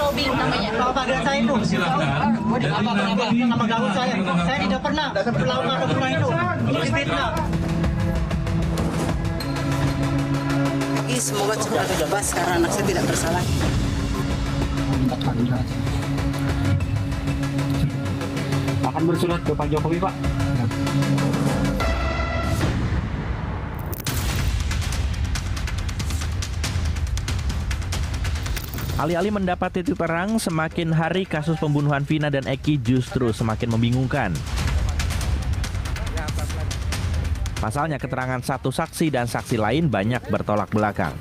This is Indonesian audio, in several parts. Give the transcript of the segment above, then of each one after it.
Robin namanya. Bagian saya itu. Nama gaul saya. Saya tidak pernah melakukan pembunuhan itu. Ini fitnah. Semoga cepat bebas karena anak saya tidak bersalah. Akan bersurat ke Pak Jokowi, Pak. Alih-alih mendapat titik terang, semakin hari kasus pembunuhan Vina dan Eki justru semakin membingungkan. Pasalnya keterangan satu saksi dan saksi lain banyak bertolak belakang.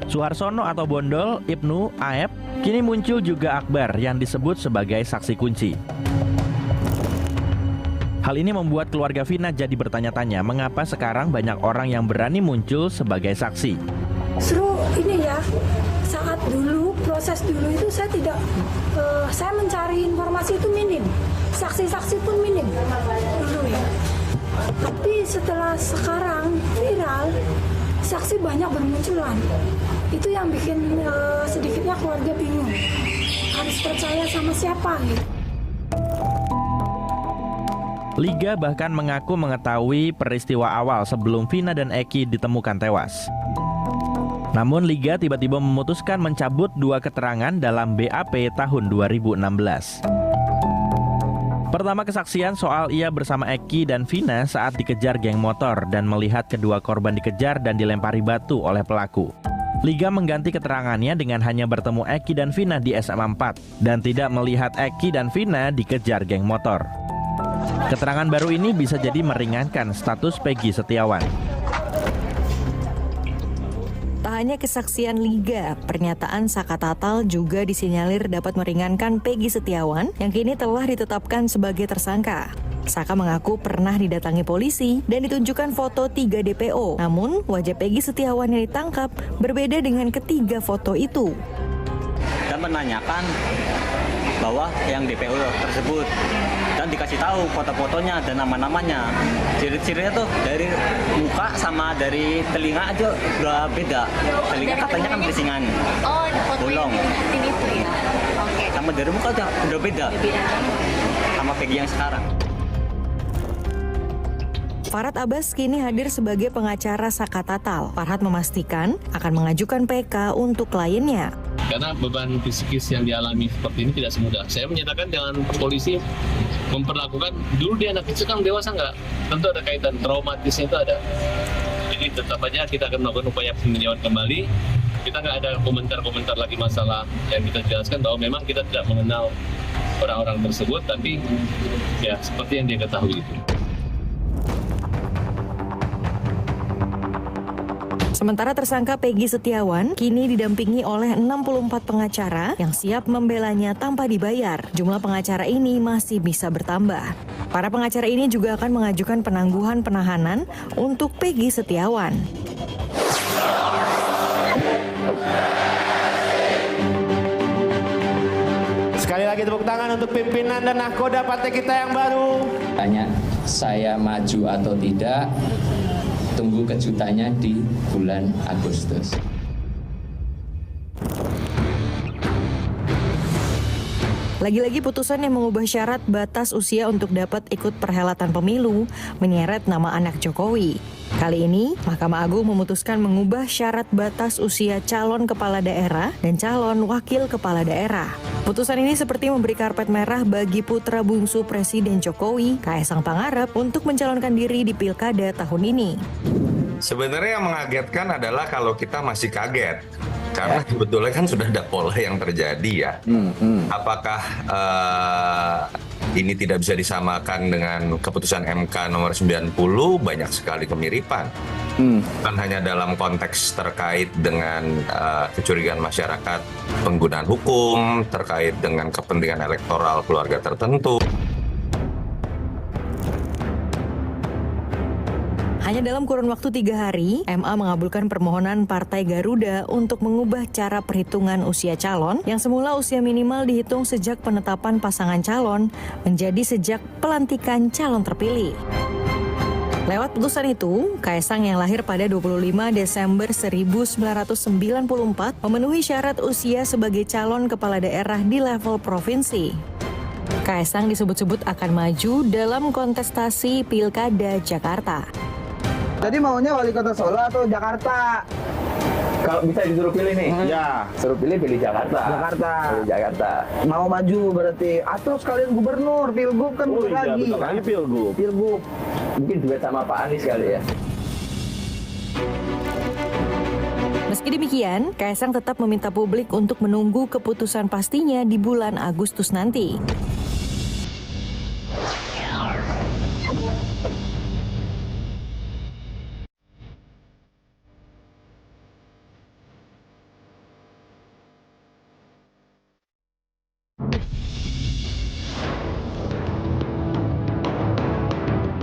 Suharsono atau Bondol, Ibnu, Aep, kini muncul juga Akbar yang disebut sebagai saksi kunci. Hal ini membuat keluarga Vina jadi bertanya-tanya mengapa sekarang banyak orang yang berani muncul sebagai saksi. Seru ini ya, saat dulu, proses dulu itu saya tidak, saya mencari informasi itu minim, saksi-saksi pun minim dulu ya. Tapi setelah sekarang viral, saksi banyak bermunculan. Itu yang bikin sedikitnya keluarga bingung, harus percaya sama siapa gitu. Liga bahkan mengaku mengetahui peristiwa awal sebelum Vina dan Eki ditemukan tewas. Namun Liga tiba-tiba memutuskan mencabut dua keterangan dalam BAP tahun 2016. Pertama, kesaksian soal ia bersama Eki dan Vina saat dikejar geng motor dan melihat kedua korban dikejar dan dilempari batu oleh pelaku. Liga mengganti keterangannya dengan hanya bertemu Eki dan Vina di SMA 4 dan tidak melihat Eki dan Vina dikejar geng motor. Keterangan baru ini bisa jadi meringankan status Peggy Setiawan. Tak hanya kesaksian Liga, pernyataan Saka Tatal juga disinyalir dapat meringankan Peggy Setiawan yang kini telah ditetapkan sebagai tersangka. Saka mengaku pernah didatangi polisi dan ditunjukkan foto 3 DPO. Namun, wajah Peggy Setiawan yang ditangkap berbeda dengan ketiga foto itu. Dan menanyakan bahwa yang DPO tersebut dan dikasih tahu foto-fotonya dan nama-namanya. Ciri-cirinya tuh dari muka sama dari telinga aja udah beda. Telinga katanya kan berisingan. Oh, bolong. Ini tuh ya. Oke. Sama dari muka udah beda. Sama Peggy yang sekarang. Farhad Abbas kini hadir sebagai pengacara Saka Tatal. Farhad memastikan akan mengajukan PK untuk kliennya. Karena beban psikis yang dialami seperti ini tidak semudah. Saya menyatakan jangan polisi memperlakukan, dulu dia anak kecil kan dewasa nggak, tentu ada kaitan traumatisnya itu ada. Jadi tetap aja kita akan melakukan upaya peninjauan kembali. Kita nggak ada komentar-komentar lagi masalah yang kita jelaskan bahwa memang kita tidak mengenal orang-orang tersebut, tapi ya seperti yang dia ketahui itu. Sementara tersangka Peggy Setiawan kini didampingi oleh 64 pengacara yang siap membelanya tanpa dibayar. Jumlah pengacara ini masih bisa bertambah. Para pengacara ini juga akan mengajukan penangguhan penahanan untuk Peggy Setiawan. Sekali lagi tepuk tangan untuk pimpinan dan nahkoda partai kita yang baru. Tanya saya maju atau tidak, tunggu kejutannya di bulan Agustus. Lagi-lagi putusan yang mengubah syarat batas usia untuk dapat ikut perhelatan pemilu menyeret nama anak Jokowi. Kali ini, Mahkamah Agung memutuskan mengubah syarat batas usia calon kepala daerah dan calon wakil kepala daerah. Putusan ini seperti memberi karpet merah bagi putra bungsu Presiden Jokowi, Kaesang Pangarep, untuk mencalonkan diri di Pilkada tahun ini. Sebenarnya yang mengagetkan adalah kalau kita masih kaget. Karena sebetulnya kan sudah ada pola yang terjadi ya. Apakah ini tidak bisa disamakan dengan keputusan MK nomor 90? Banyak sekali kemiripan. Bukan hanya dalam konteks terkait dengan kecurigaan masyarakat penggunaan hukum, terkait dengan kepentingan elektoral keluarga tertentu. Hanya dalam kurun waktu 3 hari, MA mengabulkan permohonan Partai Garuda untuk mengubah cara perhitungan usia calon yang semula usia minimal dihitung sejak penetapan pasangan calon menjadi sejak pelantikan calon terpilih. Lewat putusan itu, Kaesang yang lahir pada 25 Desember 1994 memenuhi syarat usia sebagai calon kepala daerah di level provinsi. Kaesang disebut-sebut akan maju dalam kontestasi Pilkada Jakarta. Jadi maunya wali kota Solo atau Jakarta? Kalau bisa disuruh pilih nih, ya suruh pilih Jakarta. Pilih Jakarta. Mau maju berarti, atau sekalian gubernur, pilgub kan lagi. Bentar lagi pilgub. Mungkin duet sama Pak Anies kali ya. Meski demikian, Kaesang tetap meminta publik untuk menunggu keputusan pastinya di bulan Agustus nanti.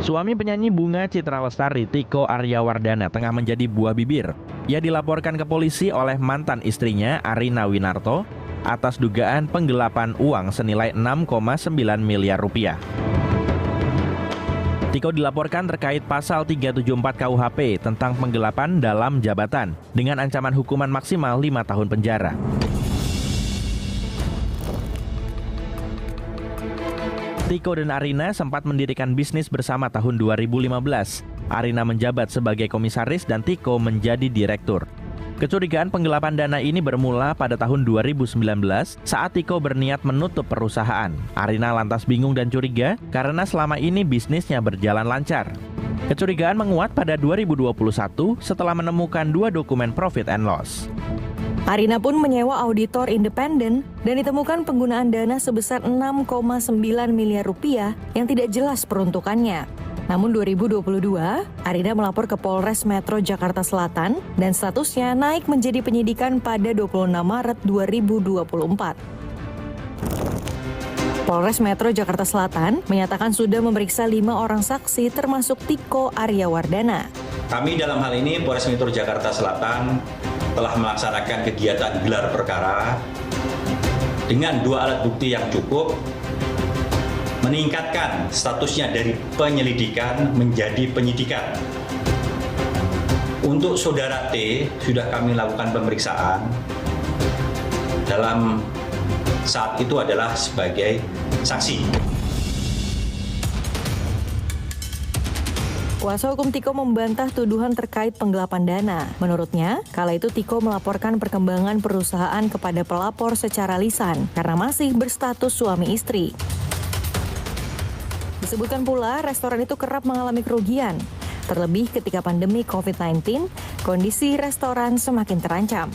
Suami penyanyi Bunga Citra Lestari, Tiko Aryawardana, tengah menjadi buah bibir. Ia dilaporkan ke polisi oleh mantan istrinya, Arina Winarto, atas dugaan penggelapan uang senilai 6,9 miliar rupiah. Tiko dilaporkan terkait pasal 374 KUHP tentang penggelapan dalam jabatan dengan ancaman hukuman maksimal 5 tahun penjara. Tiko dan Arina sempat mendirikan bisnis bersama tahun 2015. Arina menjabat sebagai komisaris dan Tiko menjadi direktur. Kecurigaan penggelapan dana ini bermula pada tahun 2019 saat Tiko berniat menutup perusahaan. Arina lantas bingung dan curiga karena selama ini bisnisnya berjalan lancar. Kecurigaan menguat pada 2021 setelah menemukan 2 dokumen profit and loss. Arina pun menyewa auditor independen dan ditemukan penggunaan dana sebesar 6,9 miliar rupiah yang tidak jelas peruntukannya. Namun 2022, Arina melapor ke Polres Metro Jakarta Selatan dan statusnya naik menjadi penyidikan pada 26 Maret 2024. Polres Metro Jakarta Selatan menyatakan sudah memeriksa 5 orang saksi termasuk Tiko Aryawardana. Kami dalam hal ini Polres Metro Jakarta Selatan telah melaksanakan kegiatan gelar perkara dengan 2 alat bukti yang cukup, meningkatkan statusnya dari penyelidikan menjadi penyidikan. Untuk saudara T sudah kami lakukan pemeriksaan, dalam saat itu adalah sebagai saksi. Kuasa hukum Tiko membantah tuduhan terkait penggelapan dana. Menurutnya, kala itu Tiko melaporkan perkembangan perusahaan kepada pelapor secara lisan karena masih berstatus suami istri. Disebutkan pula, restoran itu kerap mengalami kerugian. Terlebih ketika pandemi COVID-19, kondisi restoran semakin terancam.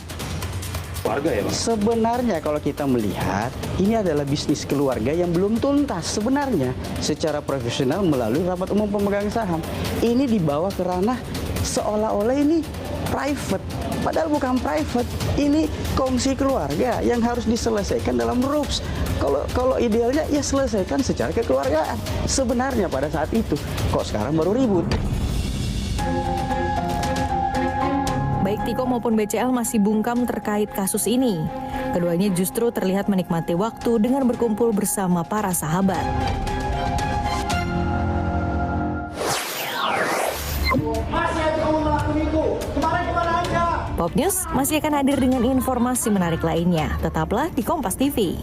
Keluarga ya, Bang? Sebenarnya kalau kita melihat, ini adalah bisnis keluarga yang belum tuntas sebenarnya secara profesional melalui rapat umum pemegang saham. Ini dibawa ke ranah seolah-olah ini private, padahal bukan private. Ini kongsi keluarga yang harus diselesaikan dalam rules. Kalau idealnya ya selesaikan secara kekeluargaan. Sebenarnya pada saat itu, kok sekarang baru ribut. Baik Tiko maupun BCL masih bungkam terkait kasus ini. Keduanya justru terlihat menikmati waktu dengan berkumpul bersama para sahabat. Pop News masih akan hadir dengan informasi menarik lainnya. Tetaplah di Kompas TV.